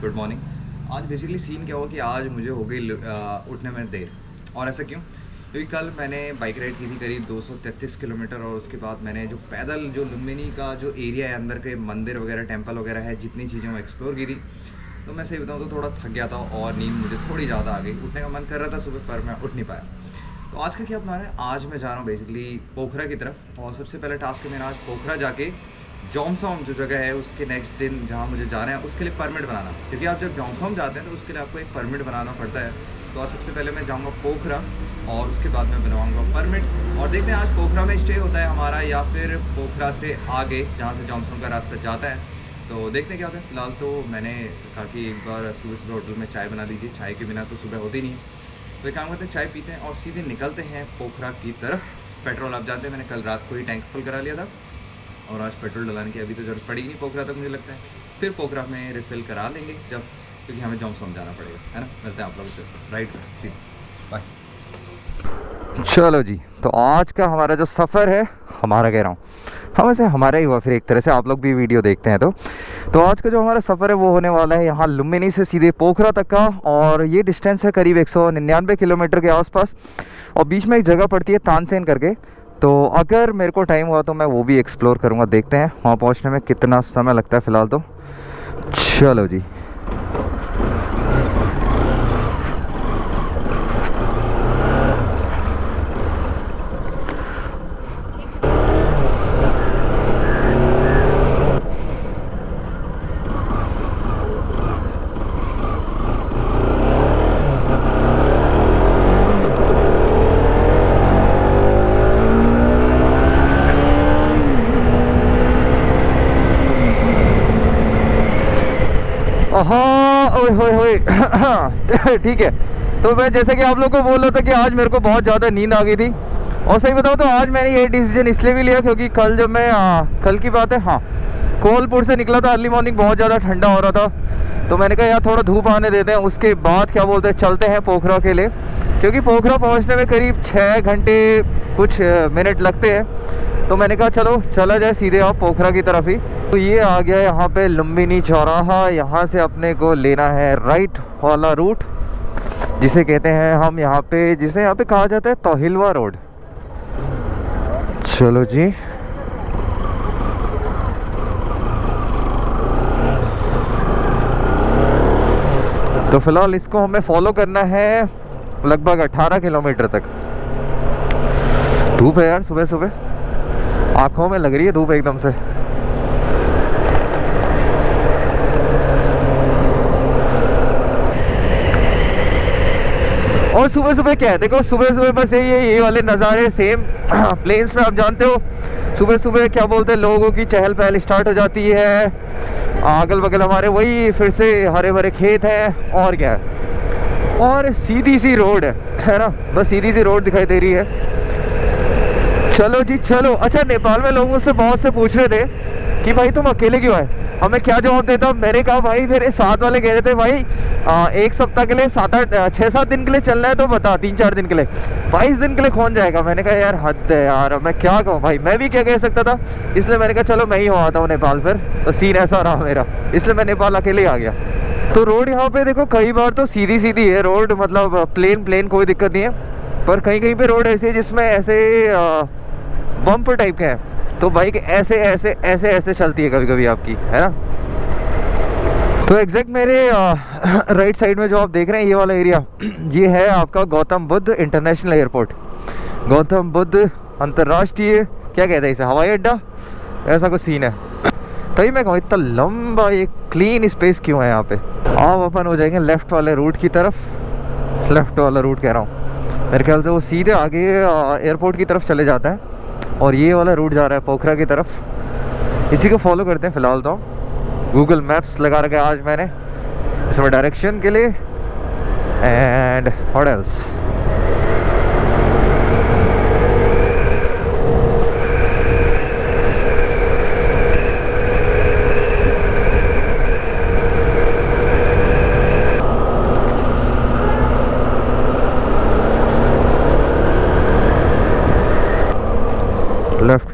Good morning. आज basically scene क्या हुआ कि आज मुझे हो गई उठने में देर। और ऐसा क्यों? क्योंकि कल मैंने बाइक राइड की थी करीब 233 किलोमीटर, और उसके बाद मैंने जो पैदल जो लुम्बिनी का जो एरिया है, अंदर के मंदिर वगैरह टेंपल वगैरह है, जितनी चीज़ें वो एक्सप्लोर की थी। तो मैं सही बताऊँ तो थोड़ा थक गया था और नींद मुझे थोड़ी ज़्यादा आ गई। उठने का मन कर रहा था सुबह, पर मैं उठ नहीं पाया। तो आज का क्या प्लान है? आज मैं जा रहा हूँ बेसिकली पोखरा की तरफ, और सबसे पहले टास्क है मेरा आज पोखरा जाके जॉमसॉम जो जगह है उसके नेक्स्ट दिन जहाँ मुझे जाना है उसके लिए परमिट बनाना। क्योंकि आप जब जॉमसॉम जाते हैं तो उसके लिए आपको एक परमिट बनाना पड़ता है। तो आज सबसे पहले मैं जाऊँगा पोखरा और उसके बाद मैं बनवाऊँगा परमिट, और देखते हैं आज पोखरा में स्टे होता है हमारा या फिर पोखरा से आगे जहाँ से जॉमसॉम का रास्ता जाता है। तो देखते हैं क्या होता है। फिलहाल तो मैंने कहा कि एक बार सुबह सुबह होटल में चाय बना दीजिए, चाय के बिना तो सुबह होती नहीं। तो एक काम करते हैं, चाय पीते हैं और सीधे निकलते हैं पोखरा की तरफ। पेट्रोल आप जानते हैं मैंने कल रात को ही टैंक फुल करा लिया था, और आज पेट्रोल डलाने की अभी तो जरूरत पड़ेगी नहीं पोखरा तक मुझे लगता है। फिर पोखरा में रिफ़िल करा लेंगे जब, क्योंकि हमें जॉमसॉम जाना पड़ेगा, है ना। मिलते हैं आप लोगों से राइट सीधे, बाय। चलो जी, तो आज का हमारा जो सफ़र है, हमारा कह रहा हूँ, हाँ वैसे हमारा ही हुआ फिर एक तरह से, आप लोग भी वीडियो देखते हैं तो आज का जो हमारा सफ़र है वो होने वाला है यहाँ लुम्बिनी से सीधे पोखरा तक का। और ये डिस्टेंस है करीब 199 किलोमीटर के आसपास, और बीच में एक जगह पड़ती है तानसेन करके। तो अगर मेरे को टाइम हुआ तो मैं वो भी एक्सप्लोर करूँगा। देखते हैं वहाँ पहुँचने में कितना समय लगता है फ़िलहाल तो। चलो जी, हाँ ओए ठीक है। तो मैं जैसे कि आप लोगों को बोल रहा था कि आज मेरे को बहुत ज़्यादा नींद आ गई थी, और सही बताऊँ तो आज मैंने ये डिसीजन इसलिए भी लिया क्योंकि कल जब मैं कल की बात है, हाँ, कोहलपुर से निकला था अर्ली मॉर्निंग, बहुत ज़्यादा ठंडा हो रहा था। तो मैंने कहा यार थोड़ा धूप आने देते हैं, उसके बाद क्या बोलते हैं चलते हैं पोखरा के लिए, क्योंकि पोखरा पहुँचने में करीब 6 घंटे कुछ मिनट लगते हैं। तो मैंने कहा चलो चला जाए सीधे आप पोखरा की तरफ ही। तो ये आ गया यहाँ पे लुम्बिनी चौराहा, यहाँ से अपने को लेना है राइट वाला रूट, जिसे कहते हैं हम यहाँ पे, जिसे यहाँ पे कहा जाता है तोहिलवा रोड। चलो जी, तो फिलहाल इसको हमें फॉलो करना है लगभग 18 किलोमीटर तक। धूप है यार, सुबह सुबह आंखों में लग रही है धूप एकदम से। और सुबह सुबह क्या है, देखो सुबह सुबह बस ये वाले नज़ारे सेम प्लेन्स में, आप जानते हो सुबह सुबह क्या बोलते हैं, लोगों की चहल पहल स्टार्ट हो जाती है। अगल बगल हमारे वही फिर से हरे भरे खेत हैं, और क्या है, और सीधी सी रोड है ना, बस सीधी सी रोड दिखाई दे रही है। चलो जी चलो। अच्छा, नेपाल में लोग मुझसे बहुत से पूछ रहे थे कि भाई तुम अकेले क्यों आए, हमें क्या जवाब देता। मैंने कहा भाई मेरे साथ वाले कह रहे थे भाई 1 सप्ताह के लिए 6-7 दिन के लिए चलना है तो बता, 3-4 दिन के लिए, 22 दिन के लिए कौन जाएगा। मैंने कहा यार हद है यार, मैं क्या कहूँ भाई, मैं भी क्या कह सकता था। इसलिए मैंने कहा चलो मैं ही हो आता हूँ नेपाल। फिर तो सीन ऐसा रहा मेरा, इसलिए मैं नेपाल अकेले ही आ गया। तो रोड यहाँ पे देखो कई बार तो सीधी सीधी है रोड, मतलब प्लेन कोई दिक्कत नहीं है, पर कहीं कहीं पे रोड ऐसी है जिसमें ऐसे बम्प टाइप के हैं, तो बाइक ऐसे ऐसे ऐसे ऐसे चलती है कभी कभी आपकी, है ना। तो एग्जैक्ट मेरे राइट साइड में जो आप देख रहे हैं ये वाला एरिया, ये है आपका गौतम बुद्ध इंटरनेशनल एयरपोर्ट, गौतम बुद्ध अंतर्राष्ट्रीय, क्या कहते हैं इसे, हवाई अड्डा, ऐसा कुछ सीन है। तभी मैं कहूँ इतना लंबा ये क्लीन स्पेस क्यों है यहाँ पे। आप अपन हो जाएंगे लेफ़्ट वाले रूट की तरफ, लेफ़्ट वाला रूट कह रहा हूँ, मेरे ख्याल से वो सीधे आगे एयरपोर्ट की तरफ चले जाता है, और ये वाला रूट जा रहा है पोखरा की तरफ। इसी को फॉलो करते हैं फ़िलहाल तो। गूगल मैप्स लगा रखा है आज मैंने इसमें डायरेक्शन के लिए, and what else.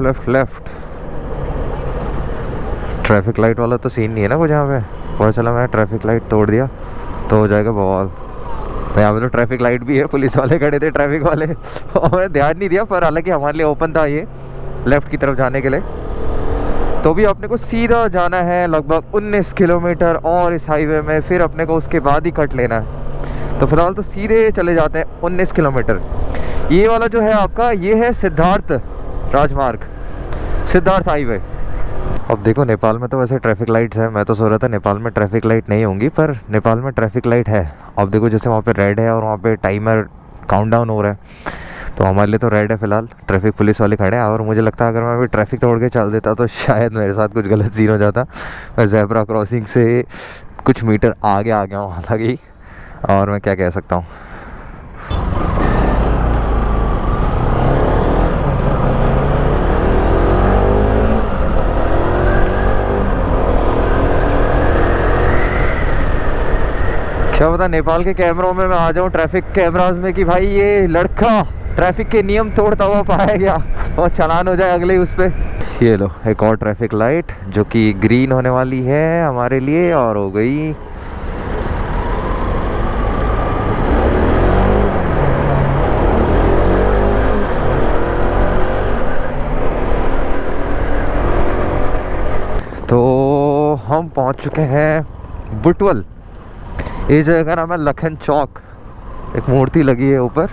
Left traffic light वाला तो सीन नहीं है ना कुछ यहाँ पे। पता चला मैं ट्रैफिक लाइट तोड़ दिया तो हो जाएगा बवाल। यहाँ पे तो ट्रैफिक लाइट भी है, पुलिस वाले खड़े थे ट्रैफिक वाले हमें ध्यान नहीं दिया, पर हालांकि हमारे लिए ओपन था ये लेफ़्ट की तरफ जाने के लिए। तो भी अपने को सीधा जाना है लगभग 19 किलोमीटर और इस हाईवे में, फिर अपने को उसके बाद ही कट लेना है। तो फिलहाल तो सीधे चले जाते हैं 19 किलोमीटर। ये वाला जो है आपका, ये है सिद्धार्थ राजमार्ग, सिद्धार्थ हाईवे। अब देखो नेपाल में तो वैसे ट्रैफिक लाइट्स है, मैं तो सोच रहा था नेपाल में ट्रैफिक लाइट नहीं होंगी, पर नेपाल में ट्रैफिक लाइट है। अब देखो जैसे वहाँ पे रेड है और वहाँ पे टाइमर काउंटडाउन हो रहा है, तो हमारे लिए तो रेड है फिलहाल, ट्रैफिक पुलिस वाले खड़े हैं। और मुझे लगता है अगर मैं अभी ट्रैफिक तोड़ के चल देता तो शायद मेरे साथ कुछ गलत सीन हो जाता। मैं ज़ेब्रा क्रॉसिंग से कुछ मीटर आगे आ गया हूँ हालांकि, और मैं क्या कह सकता हूँ। क्या पता नेपाल के कैमरों में मैं आ जाऊँ, ट्रैफिक कैमरास में, कि भाई ये लड़का ट्रैफिक के नियम तोड़ता हुआ पाया गया और चालान हो जाए अगले उस पे। ये लो एक और ट्रैफिक लाइट जो कि ग्रीन होने वाली है हमारे लिए, और हो गई। तो हम पहुंच चुके हैं बुटवल। इस जगह का नाम है लखन चौक, एक मूर्ति लगी है ऊपर।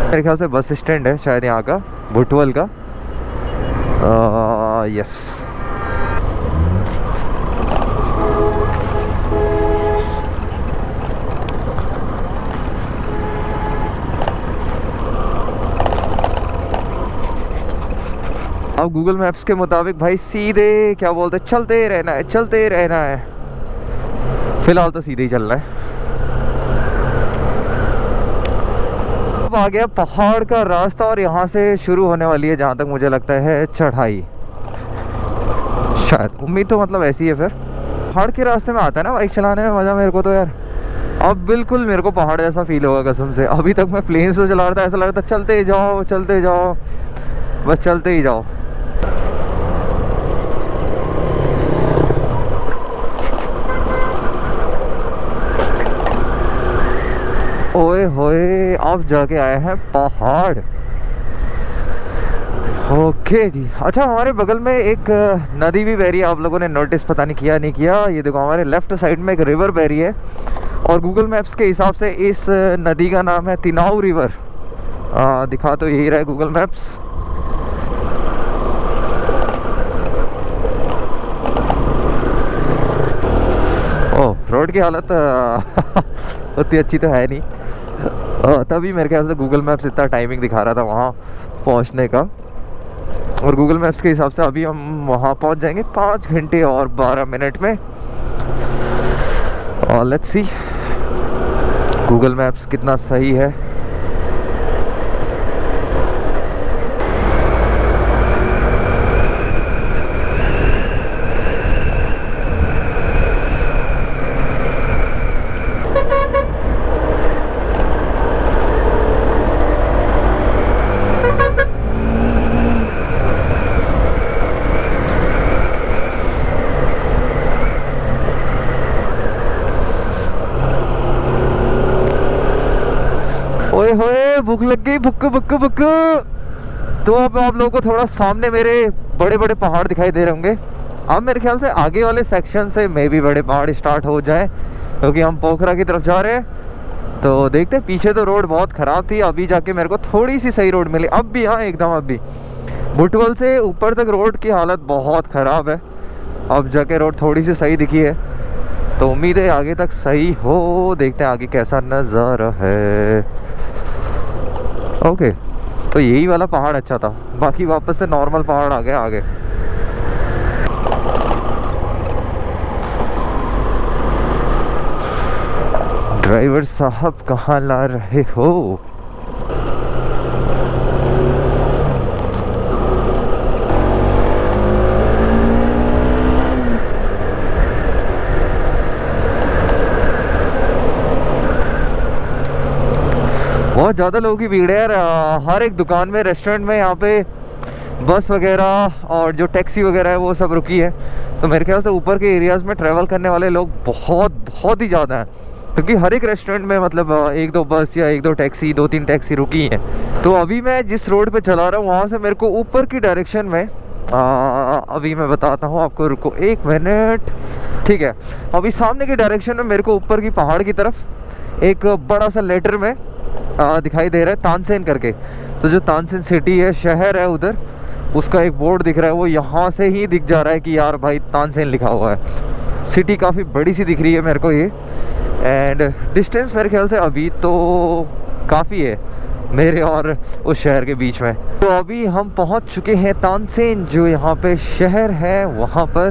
मेरे ख्याल से बस स्टैंड है शायद यहाँ का, बुटवल का। यस। अब गूगल मैप्स के मुताबिक भाई सीधे क्या बोलते, चलते रहना है, चलते रहना है। फिलहाल तो सीधे ही चल रहा है। अब आ गया पहाड़ का रास्ता और यहाँ से शुरू होने वाली है जहाँ तक मुझे लगता है चढ़ाई, शायद, उम्मीद तो मतलब ऐसी है। फिर पहाड़ के रास्ते में आता है ना बाइक चलाने में मज़ा मेरे को तो यार। अब बिल्कुल मेरे को पहाड़ जैसा फील होगा कसम से। अभी तक मैं प्लेन से चला रहा था, ऐसा लग रहा था चलते जाओ चलते जाओ, बस चलते ही जाओ। ओए होए, अब जाके आए हैं पहाड़। ओके जी। अच्छा, हमारे बगल में एक नदी भी बह रही है, आप लोगों ने नोटिस पता नहीं किया नहीं किया। ये देखो हमारे लेफ्ट साइड में एक रिवर बह रही है, और गूगल मैप्स के हिसाब से इस नदी का नाम है तिनाऊ रिवर। दिखा तो यही रहा है गूगल मैप्स। ओह, रोड की हालत उतनी अच्छी तो है नहीं, तभी मेरे ख्याल से गूगल मैप्स इतना टाइमिंग दिखा रहा था वहाँ पहुँचने का। और गूगल मैप्स के हिसाब से अभी हम वहाँ पहुँच जाएंगे 5 घंटे और 12 मिनट में। और लेट्स सी गूगल मैप्स कितना सही है। ओए होए, भूख लग गई, भुक भुक भुक। तो अब आप लोगों को थोड़ा सामने मेरे बड़े बड़े पहाड़ दिखाई दे रहे होंगे। अब मेरे ख्याल से आगे वाले सेक्शन से मे भी बड़े पहाड़ स्टार्ट हो जाए, क्योंकि हम पोखरा की तरफ जा रहे हैं। तो देखते हैं, पीछे तो रोड बहुत ख़राब थी, अभी जाके मेरे को थोड़ी सी सही रोड मिली। अब भी, हाँ एकदम, अब भी बुटवल से ऊपर तक रोड की हालत बहुत ख़राब है। अब जाके रोड थोड़ी सी सही दिखी है, तो उम्मीद है आगे तक सही हो। देखते हैं आगे कैसा नज़ारा है। ओके, तो यही वाला पहाड़ अच्छा था, बाकी वापस से नॉर्मल पहाड़ आ गया आगे। ड्राइवर साहब कहाँ ला रहे हो? बहुत ज़्यादा लोगों की भीड़ है यार। हर एक दुकान में, रेस्टोरेंट में यहाँ पे बस वगैरह और जो टैक्सी वगैरह है वो सब रुकी है। तो मेरे ख्याल से ऊपर के एरियाज़ में ट्रैवल करने वाले लोग बहुत ही ज़्यादा हैं, क्योंकि हर एक रेस्टोरेंट में मतलब 1-2 बस या 1-2 टैक्सी, 2-3 टैक्सी रुकी हैं। तो अभी मैं जिस रोड पे चला रहा हूँ वहाँ से मेरे को ऊपर की डायरेक्शन में अभी मैं बताता हूँ आपको, रुको 1 मिनट। ठीक है, अभी सामने की डायरेक्शन में मेरे को ऊपर की पहाड़ की तरफ एक बड़ा सा लेटर में दिखाई दे रहा है तानसेन करके। तो जो तानसेन सिटी है, शहर है उधर, उसका एक बोर्ड दिख रहा है। वो यहाँ से ही दिख जा रहा है कि यार भाई तानसेन लिखा हुआ है। सिटी काफ़ी बड़ी सी दिख रही है मेरे को ये। एंड डिस्टेंस मेरे ख्याल से अभी तो काफ़ी है मेरे और उस शहर के बीच में। तो अभी हम पहुँच चुके हैं तानसेन, जो यहाँ पे शहर है वहाँ पर।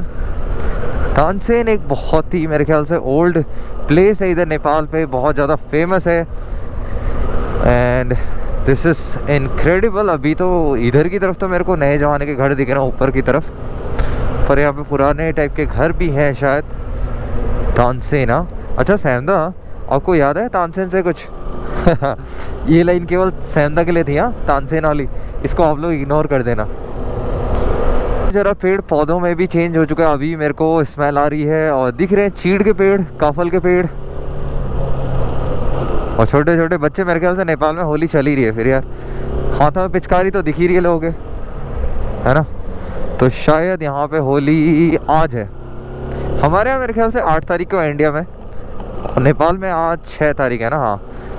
तानसेन एक बहुत ही मेरे ख्याल से ओल्ड प्लेस है इधर नेपाल पे, बहुत ज़्यादा फेमस है। And this is incredible. अभी तो इधर की तरफ तो मेरे को नए ज़माने के घर दिख रहे हैं ऊपर की तरफ, पर यहाँ पे पुराने टाइप के घर भी हैं शायद। तानसेन, हाँ अच्छा सैमदा, आपको याद है तानसेन से कुछ? ये लाइन केवल सैमदा के लिए थी, हाँ तानसेन वाली, इसको आप लोग इग्नोर कर देना। ज़रा पेड़ पौधों में भी चेंज हो चुका है। अभी मेरे को स्मेल आ रही है और दिख रहे हैं चीड़ के पेड़, काफल के पेड़ और छोटे छोटे बच्चे। मेरे ख्याल से नेपाल में होली चल ही रही है फिर यार, हाथों में पिचकारी तो दिख ही रही है लोगों के, है ना। तो शायद यहाँ पे होली आज है। हमारे यहाँ मेरे ख्याल से 8 तारीख को इंडिया में, और नेपाल में आज 6 तारीख है ना। हाँ,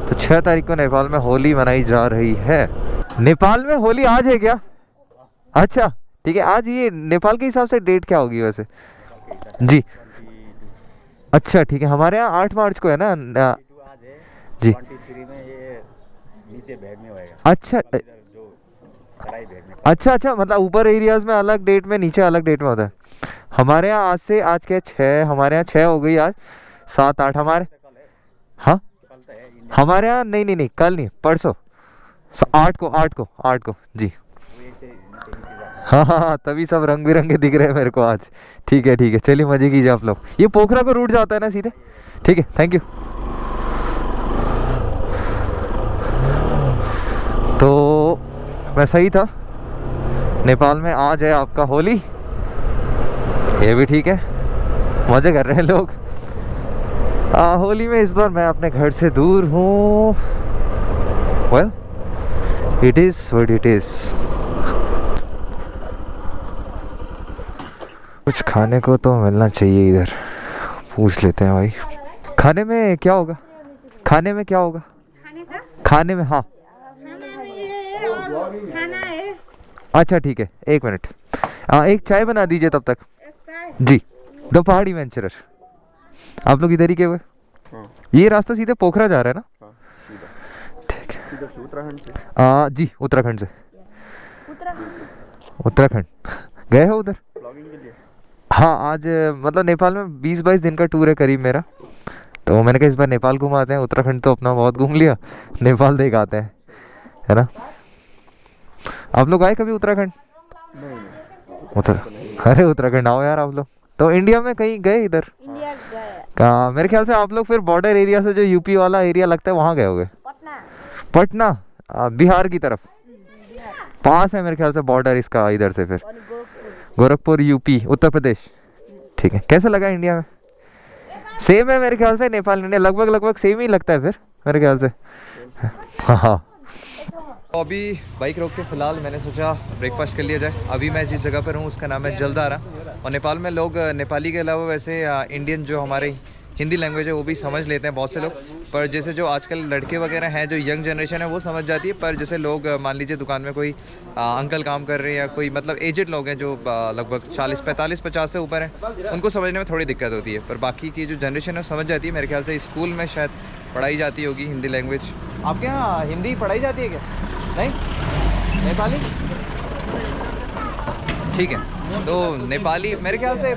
तो 6 तारीख को नेपाल में होली मनाई जा रही है। नेपाल में होली आज है क्या? अच्छा ठीक है, आज ये नेपाल के हिसाब से डेट क्या होगी वैसे जी? अच्छा ठीक है, हमारे यहाँ 8 मार्च को है ना जी। 23 में ये नीचे भेड़ में होएगा। अच्छा अच्छा, मतलब ऊपर एरियाज में अलग डेट में, नीचे अलग डेट में होता है। हमारे यहाँ आज से, आज क्या 6, हमारे यहाँ 6 हो गई, आज 7, 8 हमारे। हाँ हमारे यहाँ नहीं कल नहीं, परसों 8 को जी। हाँ, तभी सब रंग बिरंगे दिख रहे हैं मेरे को आज। ठीक है चलिए, मजे कीजिए आप लोग। ये पोखरा को रूट जाता है ना सीधे? ठीक है, थैंक यू। तो मैं सही था, नेपाल में आज है आपका होली। ये भी ठीक है, मजे कर रहे हैं लोग। होली में इस बार मैं अपने घर से दूर हूँ। Well it is what it is. कुछ खाने को तो मिलना चाहिए इधर, पूछ लेते हैं भाई। खाने में क्या होगा? खाने में हाँ खाना है। अच्छा ठीक है, 1 मिनट। एक चाय बना दीजिए तब तक जी। द पहाड़ी वेंचरर, आप लोग इधर ही के हुए? ये रास्ता सीधे पोखरा जा रहा है ना? ठीक है, उत्तराखंड से जी उत्तराखंड से। उत्तराखंड गए हो उधर? हाँ, आज मतलब नेपाल में 20-22 दिन का टूर है करीब मेरा। तो मैंने कहा इस बार नेपाल घुमाते हैं, उत्तराखंड तो अपना बहुत घूम लिया, नेपाल देख आते हैं, है ना। आप लोग आए कभी उत्तराखंड? अरे उत्तराखंड आओ यार आप लोग। तो इंडिया में कहीं गए इधर? इंडिया गया। मेरे ख्याल से आप लोग फिर बॉर्डर एरिया से, जो यूपी वाला एरिया लगता है, वहाँ गए होगे। पटना बिहार की तरफ पास है मेरे ख्याल से बॉर्डर इसका, इधर से फिर गोरखपुर यूपी उत्तर प्रदेश। ठीक है, कैसा लगा इंडिया में? सेम है मेरे ख्याल से, नेपाल इंडिया लगभग सेम ही लगता है फिर मेरे ख्याल से। हाँ तो अभी बाइक रोक के फ़िलहाल मैंने सोचा ब्रेकफास्ट कर लिया जाए। अभी मैं जिस जगह पर हूँ उसका नाम है जलदारा। और नेपाल में लोग नेपाली के अलावा वैसे इंडियन जो हमारे हिंदी लैंग्वेज है वो भी समझ लेते हैं बहुत से लोग। पर जैसे जो आजकल लड़के वगैरह हैं, जो यंग जनरेशन है, वो समझ जाती है। पर जैसे लोग मान लीजिए दुकान में कोई अंकल काम कर रहे हैं, या कोई मतलब एजेड लोग हैं जो लगभग 40, 45, 50 से ऊपर हैं, उनको समझने में थोड़ी दिक्कत होती है। पर बाकी की जो जनरेशन है समझ जाती है। मेरे ख्याल से स्कूल में शायद पढ़ाई जाती होगी हिंदी लैंग्वेज। आपके यहाँ हिंदी पढ़ाई जाती है क्या? नहीं, नेपाली? ठीक है, तो नेपाली मेरे ख्याल से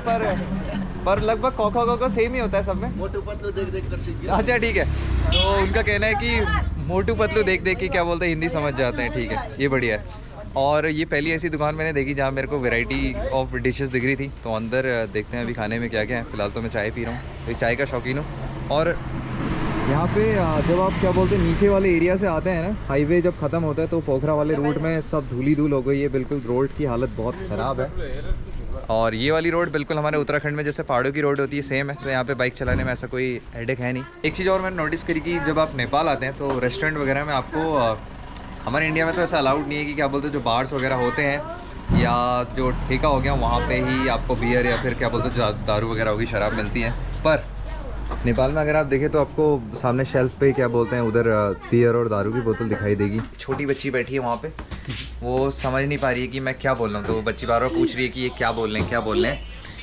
पर लगभग कॉका सेम ही होता है सब में। मोटू पतलू देख कर सीख गया। अच्छा ठीक है, तो उनका कहना है कि मोटू पतलू देख के क्या बोलते हैं, हिंदी समझ जाते हैं। ठीक है, ये बढ़िया है। और ये पहली ऐसी दुकान मैंने देखी जहाँ मेरे को वैरायटी ऑफ डिशेस दिख रही थी। तो अंदर देखते हैं अभी खाने में क्या क्या है। फिलहाल तो मैं चाय पी रहा हूँ, तो चाय का शौकीन हूँ। और यहाँ पे जब आप क्या बोलते हैं नीचे वाले एरिया से आते हैं ना, हाईवे जब ख़त्म होता है तो पोखरा वाले रोड में सब धूली धूल हो गई है, बिल्कुल रोड की हालत बहुत ख़राब है। और ये वाली रोड बिल्कुल हमारे उत्तराखंड में जैसे पहाड़ों की रोड होती है सेम है, तो यहाँ पे बाइक चलाने में ऐसा कोई हेडेक है नहीं। एक चीज़ और मैंने नोटिस करी कि जब आप नेपाल आते हैं तो रेस्टोरेंट वगैरह में आपको हमारे इंडिया में तो ऐसा अलाउड नहीं है कि क्या बोलते हैं जो बार्स वगैरह होते हैं या जो ठेका हो गया वहाँ पे ही आपको बियर या फिर क्या बोलते हैं दारू वगैरह होगी, शराब मिलती है। पर नेपाल में अगर आप देखें तो आपको सामने शेल्फ पे क्या बोलते हैं उधर बियर और दारू की बोतल दिखाई देगी। छोटी बच्ची बैठी है वहाँ पे, वो समझ नहीं पा रही है कि मैं क्या बोल रहा हूँ, तो वो बच्ची बार बार पूछ रही है कि ये क्या बोल रहे हैं क्या बोल रहे हैं,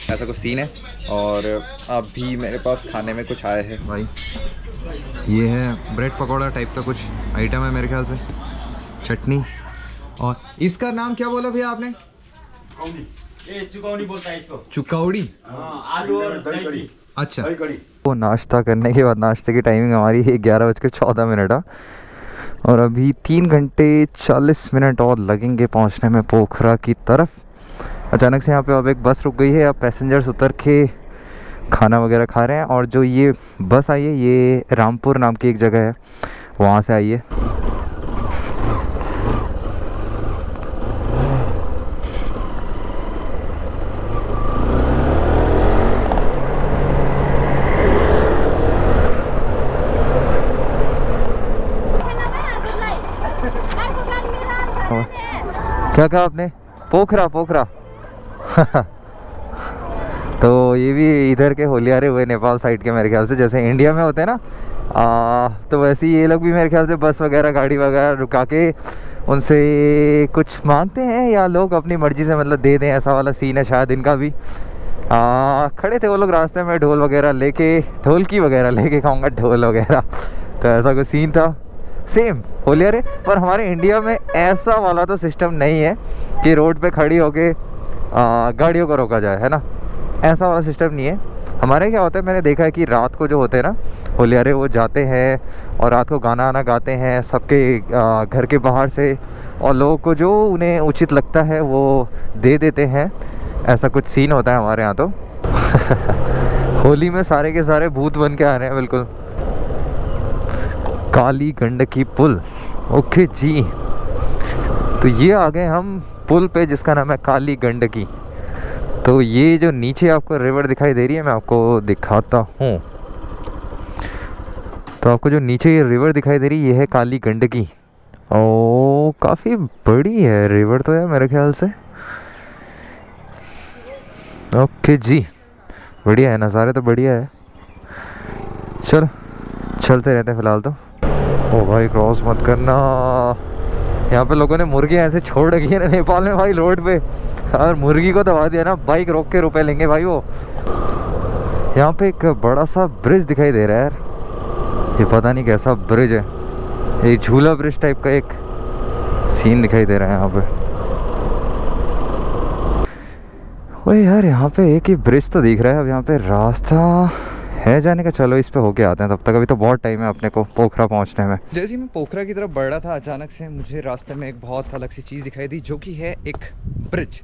ऐसा कुछ सीन है। और अभी मेरे पास खाने में कुछ आया है भाई, ये है ब्रेड पकौड़ा टाइप का कुछ आइटम है मेरे ख्याल से, चटनी। और इसका नाम क्या बोला भैया आपने? चुकौड़ी बोलता है इसको। चुकौड़ी? आलू और दही। अच्छा। वो नाश्ता करने के बाद, नाश्ते की टाइमिंग हमारी 11:14 है और अभी 3 घंटे 40 मिनट और लगेंगे पहुंचने में पोखरा की तरफ। अचानक से यहाँ पे अब एक बस रुक गई है, अब पैसेंजर्स उतर के खाना वगैरह खा रहे हैं। और जो ये बस आई है ये रामपुर नाम की एक जगह है, वहाँ से आई है। क्या कहा आपने? पोखरा पोखरा तो ये भी इधर के होलियारे हुए नेपाल साइड के मेरे ख्याल से, जैसे इंडिया में होते हैं ना तो वैसे ही ये लोग भी मेरे ख्याल से बस वगैरह गाड़ी वगैरह रुका के उनसे कुछ मांगते हैं या लोग अपनी मर्ज़ी से मतलब दे दें, ऐसा वाला सीन है शायद इनका भी। खड़े थे वो लोग रास्ते में ढोल वगैरह लेके, ढोलकी वगैरह लेके, कहूँगा ढोल वगैरह, तो ऐसा कुछ सीन था सेम होलियारे। पर हमारे इंडिया में ऐसा वाला तो सिस्टम नहीं है कि रोड पे खड़ी होके गाड़ियों को रोका जाए, है ना, ऐसा वाला सिस्टम नहीं है। हमारे क्या होता है, मैंने देखा है कि रात को जो होते हैं ना होलियारे, वो जाते हैं और रात को गाना वाना गाते हैं सबके घर के बाहर से, और लोगों को जो उन्हें उचित लगता है वो दे देते हैं, ऐसा कुछ सीन होता है हमारे यहाँ तो होली में सारे के सारे भूत बन के आ रहे हैं बिल्कुल। काली गंडकी पुल, ओके जी, तो ये आ गए हम पुल पे जिसका नाम है काली गंडकी। तो ये जो नीचे आपको रिवर दिखाई दे रही है मैं आपको दिखाता हूँ। तो आपको जो नीचे ये रिवर दिखाई दे रही है ये है काली गंडकी। ओ काफ़ी बड़ी है रिवर तो है मेरे ख्याल से। ओके जी, बढ़िया है, नज़ारे तो बढ़िया है। चलो चलते रहते हैं फ़िलहाल तो। ओ भाई क्रॉस मत करना, यहाँ पे लोगों ने मुर्गियाँ ऐसे छोड़ रखी है ना नेपाल में भाई रोड पे, और मुर्गी को दबा दिया ना बाइक रोक के रुपए लेंगे भाई वो। यहाँ पे एक बड़ा सा ब्रिज दिखाई दे रहा है यार, ये पता नहीं कैसा ब्रिज है, एक झूला ब्रिज टाइप का एक सीन दिखाई दे रहा है यहाँ पे। ओए यार यहाँ पे एक ही ब्रिज तो दिख रहा है, अब यहाँ पे रास्ता है जाने का, चलो इस पे होके आते हैं तब तक, अभी तो बहुत टाइम है अपने को पोखरा पहुंचने में। जैसे ही मैं पोखरा की तरफ बढ़ रहा था अचानक से मुझे रास्ते में एक बहुत अलग सी चीज़ दिखाई दी, जो कि है एक ब्रिज।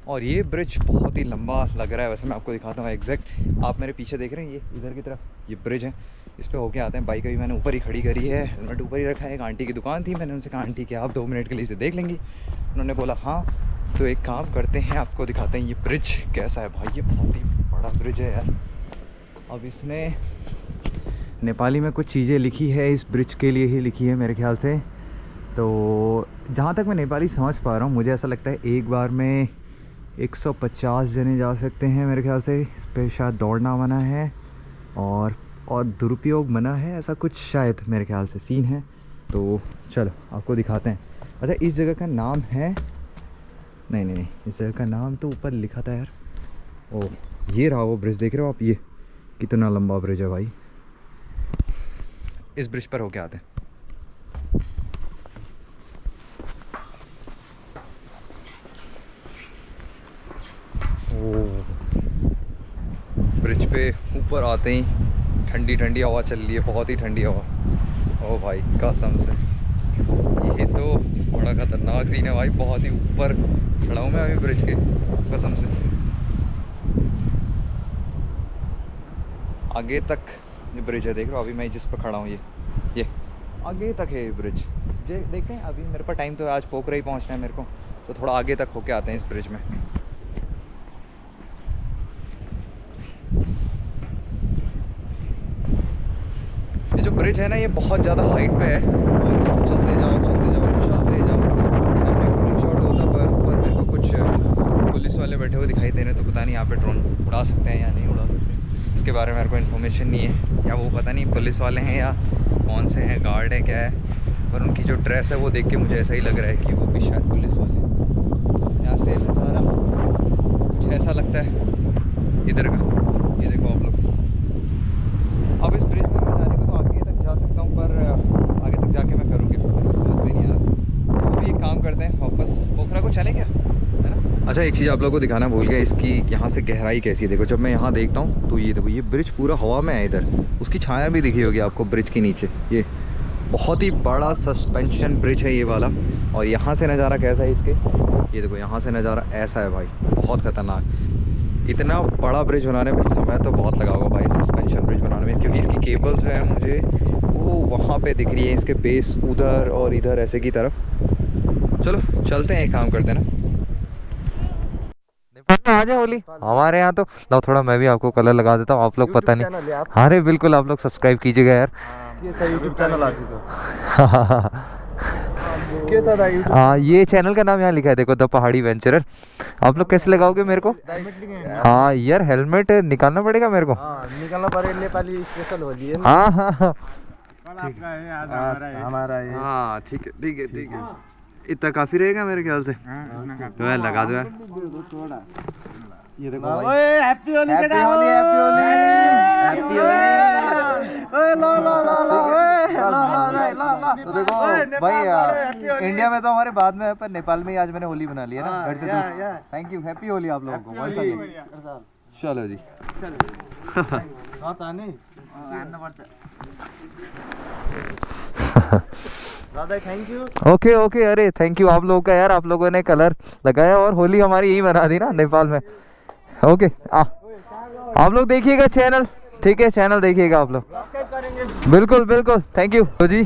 और ये ब्रिज बहुत ही लंबा लग रहा है, वैसे मैं आपको दिखाता हूँ एग्जैक्ट। आप मेरे पीछे देख रहे हैं, ये इधर की तरफ ये ब्रिज है, इस पर होके आते हैं। बाइक अभी मैंने ऊपर ही खड़ी करी है, हेलमेट ऊपर ही रखा है। एक आंटी की दुकान थी, मैंने उनसे कहा आंटी क्या आप 2 मिनट के लिए इसे देख लेंगी? उन्होंने बोला हाँ। तो एक काम करते हैं, आपको दिखाते हैं ये ब्रिज कैसा है। भाई ये बहुत ही बड़ा ब्रिज है यार। अब इसमें नेपाली में कुछ चीज़ें लिखी है, इस ब्रिज के लिए ही लिखी है मेरे ख्याल से। तो जहाँ तक मैं नेपाली समझ पा रहा हूँ, मुझे ऐसा लगता है एक बार में 150 जने जा सकते हैं मेरे ख्याल से। इस पर शायद दौड़ना मना है और दुरुपयोग मना है, ऐसा कुछ शायद मेरे ख्याल से सीन है। तो चलो आपको दिखाते हैं। अच्छा इस जगह का नाम है, नहीं इस जगह का नाम तो ऊपर लिखा था यार। ओह ये रहा वो ब्रिज, देख रहे हो आप, ये कितना लंबा ब्रिज है भाई। इस ब्रिज पर होके आते हैं। ब्रिज पे ऊपर आते ही ठंडी ठंडी हवा चल रही है, बहुत ही ठंडी हवा। ओ भाई कसम से ये तो बड़ा खतरनाक सीन है भाई, बहुत ही ऊपर खड़ा हूँ मैं अभी ब्रिज के, कसम से। आगे तक ये ब्रिज है, देख रहे हो अभी मैं जिस पर खड़ा हूँ, ये आगे तक है ये ब्रिज। जे देखें अभी मेरे पास टाइम तो है, आज पोखरा ही पहुँचना है मेरे को, तो थोड़ा आगे तक होके आते हैं इस ब्रिज में। ये जो ब्रिज है ना ये बहुत ज़्यादा हाइट पे है और इसको चलते जाओ ड्रोन शॉट होता, पर ऊपर मेरे को कुछ पुलिस वाले बैठे हुए दिखाई दे रहे हैं, तो पता नहीं यहाँ पे ड्रोन उड़ा सकते हैं या नहीं उड़ा सकते, इसके बारे में मेरे को इन्फॉर्मेशन नहीं है, या वो पता नहीं पुलिस वाले हैं या कौन से हैं, गार्ड है क्या है, पर उनकी जो ड्रेस है वो देख के मुझे ऐसा ही लग रहा है कि वो भी शायद पुलिस वाले। यहाँ से नज़ारा कुछ ऐसा लगता है इधर का, ये देखो आप लोग। अब इस ब्रिज में मैं जाने को तो आगे तक जा सकता हूँ, पर आगे तक जाके मैं करूँगी मेरे को समझ में नहीं आ रहा। तो अभी एक काम करते हैं, वापस पोखरा को चलें क्या, है ना। अच्छा एक चीज़ आप लोगों को दिखाना भूल गया, इसकी यहाँ से गहराई कैसी है। देखो जब मैं यहाँ देखता हूँ तो ये देखो ये ब्रिज पूरा हवा में है, इधर उसकी छाया भी दिखी होगी आपको ब्रिज के नीचे। ये बहुत ही बड़ा सस्पेंशन ब्रिज है ये वाला, और यहाँ से नज़ारा कैसा है इसके, ये देखो यहाँ से नज़ारा ऐसा है भाई, बहुत ख़तरनाक। इतना बड़ा ब्रिज बनाने में समय तो बहुत लगा होगा भाई सस्पेंशन ब्रिज बनाने में, क्योंकि इसकी केबल्स जो है मुझे वो वहाँ पे दिख रही है, इसके बेस उधर और इधर ऐसे की तरफ। चलो चलते हैं, एक काम करते हैं ना, आ जाए होली हमारे यहाँ तो। लो थोड़ा मैं भी आपको कलर लगा देता हूँ, आप लोग पता नहीं। अरे बिल्कुल, आप लोग सब्सक्राइब कीजिएगा यार। यूट्यूब चैनल आ ये चैनल का नाम यहाँ लिखा है देखो, द पहाड़ी वेंचरर। आप लोग कैसे लगाओगे मेरे को? हाँ यार हेलमेट निकालना पड़ेगा मेरे को, निकालना पड़ेगा, नेपाली स्पेशल होली है। हाँ हाँ हाँ हमारा ये। हाँ ठीक है, इतना काफ़ी रहेगा मेरे ख्याल से। तो यार लगा दो यार, ये देखो भाई। हैप्पी होली बेटा, हैप्पी होली, हैप्पी होली। ओए ला ला ला ला, ओए ला ला ला। तो देखो भाई इंडिया में तो हमारे बाद में है, पर नेपाल में ही आज मैंने होली बना ली है ना घर से दूर। थैंक यू, हैप्पी होली आप लोगों को once again। चलो जी साथ आने दादा, थैंक यू। ओके अरे थैंक यू आप लोगों का यार, आप लोगों ने कलर लगाया और होली हमारी यही मना दी ना नेपाल में। ओके आप लोग देखिएगा चैनल, ठीक है चैनल देखिएगा आप लोग, बिल्कुल थैंक यू। तो जी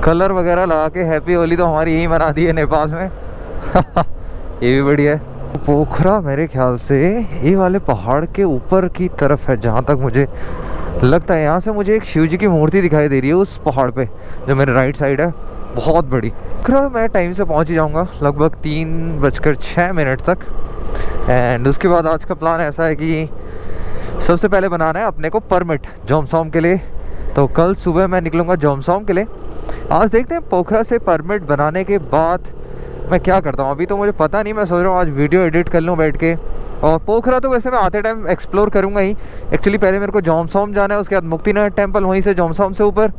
कलर वगैरह लगा के हैप्पी होली तो हमारी यही मना दी है नेपाल में। ये भी बढ़िया है। पोखरा मेरे ख्याल से ये वाले पहाड़ के ऊपर की तरफ है, जहाँ तक मुझे लगता है। यहाँ से मुझे एक शिव जी की मूर्ति दिखाई दे रही है उस पहाड़ पे जो मेरे राइट साइड है, बहुत बड़ी। पोखरा मैं टाइम से पहुँच ही जाऊँगा, लगभग 3:06 तक। एंड उसके बाद आज का प्लान ऐसा है कि सबसे पहले बनाना है अपने को परमिट जोमसोम के लिए, तो कल सुबह मैं निकलूँगा जोमसोम के लिए। आज देखते हैं पोखरा से परमिट बनाने के बाद मैं क्या करता हूँ, अभी तो मुझे पता नहीं। मैं सोच रहा हूँ आज वीडियो एडिट कर लूँ बैठ के, और पोखरा तो वैसे मैं आते टाइम एक्सप्लोर करूँगा ही। एक्चुअली पहले मेरे को जोमसोम जाना है, उसके बाद मुक्तिनाथ टेम्पल, वहीं से जोमसोम से ऊपर।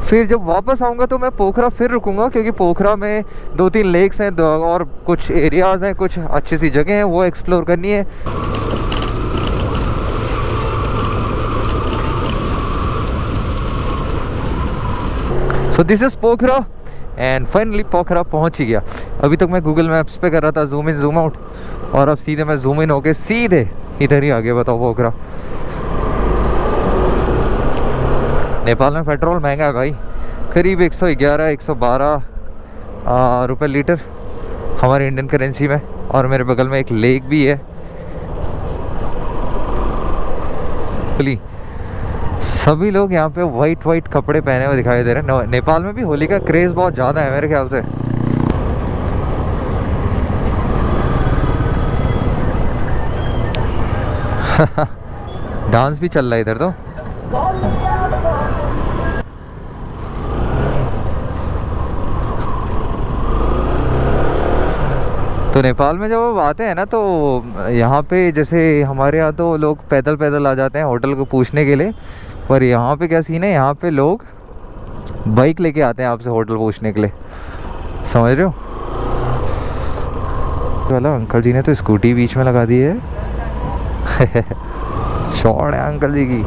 फिर जब वापस आऊँगा तो मैं पोखरा फिर रुकूँगा, क्योंकि पोखरा में 2-3 लेक्स हैं और कुछ एरियाज़ हैं, कुछ अच्छी सी जगह हैं, वो एक्सप्लोर करनी है। So this is Pokhara and finally Pokhara पहुंच ही गया। अभी तक मैं गूगल मैप्स पे कर रहा था जूम इन जूम आउट, और अब सीधे मैं जूम इन होके सीधे इधर ही आ गया। बताओ पोखरा। नेपाल में पेट्रोल महंगा है भाई, करीब 111-112 रुपये लीटर हमारे इंडियन करेंसी में। और मेरे बगल में एक लेक भी है। सभी लोग यहाँ पे वाइट कपड़े पहने हुए दिखाई दे रहे हैं। नेपाल में भी होली का क्रेज़ बहुत ज़्यादा है मेरे ख्याल से। डांस भी चल रहा है इधर तो नेपाल में जब वो आते हैं ना, तो यहाँ पे जैसे हमारे यहाँ तो लोग पैदल आ जाते हैं होटल को पूछने के लिए, पर यहाँ पे क्या सीन है, यहाँ पे लोग बाइक लेके आते हैं आपसे होटल पूछने के लिए, समझ रहे हो। वाला अंकल जी ने तो स्कूटी बीच में लगा दी है। शॉर्ट है अंकल जी की।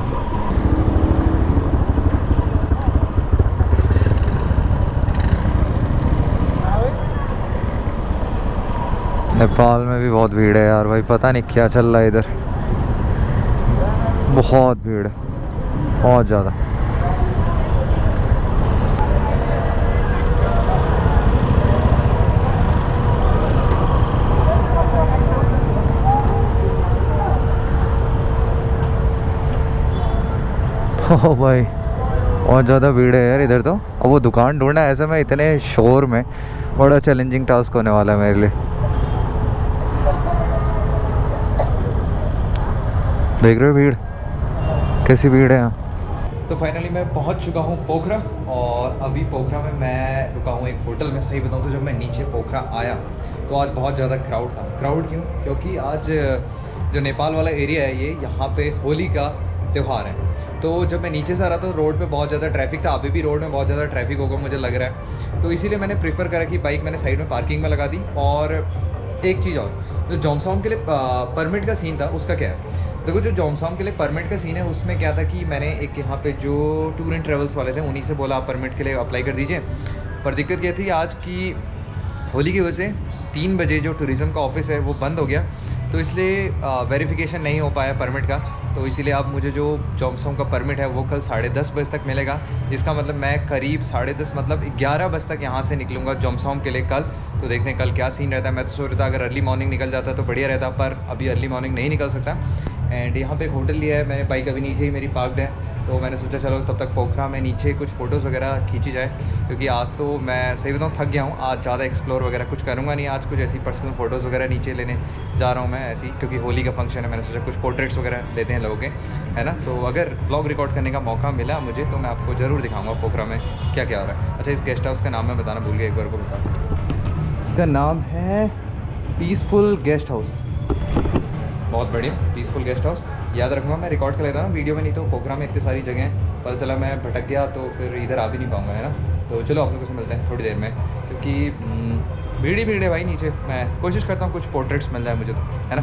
नेपाल में भी बहुत भीड़ है यार भाई, पता नहीं क्या चल रहा है इधर, बहुत भीड़ है। बहुत ज़्यादा। ओ भाई बहुत ज़्यादा भीड़ है यार इधर तो। अब वो दुकान ढूंढना है ऐसे में इतने शोर में बड़ा चैलेंजिंग टास्क होने वाला है मेरे लिए। देख रहे हो भीड़, कैसी भीड़ है यहाँ। तो फाइनली मैं पहुंच चुका हूं पोखरा, और अभी पोखरा में मैं रुका हूं एक होटल में। सही बताऊं तो जब मैं नीचे पोखरा आया तो आज बहुत ज़्यादा क्राउड था। क्राउड क्यों? क्योंकि आज जो नेपाल वाला एरिया है ये, यहाँ पे होली का त्यौहार है। तो जब मैं नीचे से आ रहा था रोड पे बहुत ज़्यादा ट्रैफिक था। अभी भी रोड में बहुत ज़्यादा ट्रैफिक होगा मुझे लग रहा है। तो इसीलिए मैंने प्रेफर करा कि बाइक मैंने साइड में पार्किंग में लगा दी। और एक चीज़ और, जो जोमसॉम के लिए परमिट का सीन था उसका क्या है, देखो जो जोमसॉम के लिए परमिट का सीन है उसमें क्या था कि मैंने एक यहाँ पे जो टूर एंड ट्रेवल्स वाले थे उन्हीं से बोला आप परमिट के लिए अप्लाई कर दीजिए। पर दिक्कत ये थी आज की होली की वजह से 3 बजे जो टूरिज़्म का ऑफिस है वो बंद हो गया, तो इसलिए वेरिफिकेशन नहीं हो पाया परमिट का। तो इसीलिए अब मुझे जो जोमसॉम का परमिट है वो कल 10:30 बजे तक मिलेगा। इसका मतलब मैं करीब 10:30 मतलब 11 बजे तक यहाँ से निकलूँगा जोमसॉम के लिए कल। तो देखते हैं कल क्या सीन रहता है। मैं तो सोच रहा था अगर अर्ली मॉर्निंग निकल जाता तो बढ़िया रहता, पर अभी अर्ली मॉर्निंग नहीं निकल सकता। एंड यहाँ पे एक होटल लिया है मैंने, बाइक अभी नीचे ही मेरी पार्कड है। तो मैंने सोचा चलो तब तक पोखरा में नीचे कुछ फ़ोटोज़ वगैरह खींची जाए, क्योंकि आज तो मैं सही बताऊँ थक गया हूँ। आज ज़्यादा एक्सप्लोर वगैरह कुछ करूँगा नहीं, आज कुछ ऐसी पर्सनल फ़ोटोज़ वगैरह नीचे लेने जा रहा हूँ मैं ऐसी, क्योंकि होली का फंक्शन है। मैंने सोचा कुछ पोर्ट्रेट्स वगैरह लेते हैं लोगों के, है ना। तो अगर व्लॉग रिकॉर्ड करने का मौका मिला मुझे तो मैं आपको ज़रूर दिखाऊँगा पोखरा में क्या क्या हो रहा है। अच्छा, इस गेस्ट हाउस का नाम मैं बताना भूल गया, एक बार को बता। इसका नाम है पीसफुल गेस्ट हाउस। बहुत बढ़िया, पीसफुल गेस्ट हाउस याद रखूँगा मैं, रिकॉर्ड कर लेता हूँ वीडियो में। नहीं तो पोखरा में इतनी सारी जगह हैं, पता चला मैं भटक गया तो फिर इधर आ भी नहीं पाऊँगा, है ना। तो चलो आप लोगों से मिलते हैं थोड़ी देर में, क्योंकि भीड़ ही भीड़ है भाई नीचे। मैं कोशिश करता हूँ कुछ पोर्ट्रेट्स मिल जाए मुझे तो, है ना।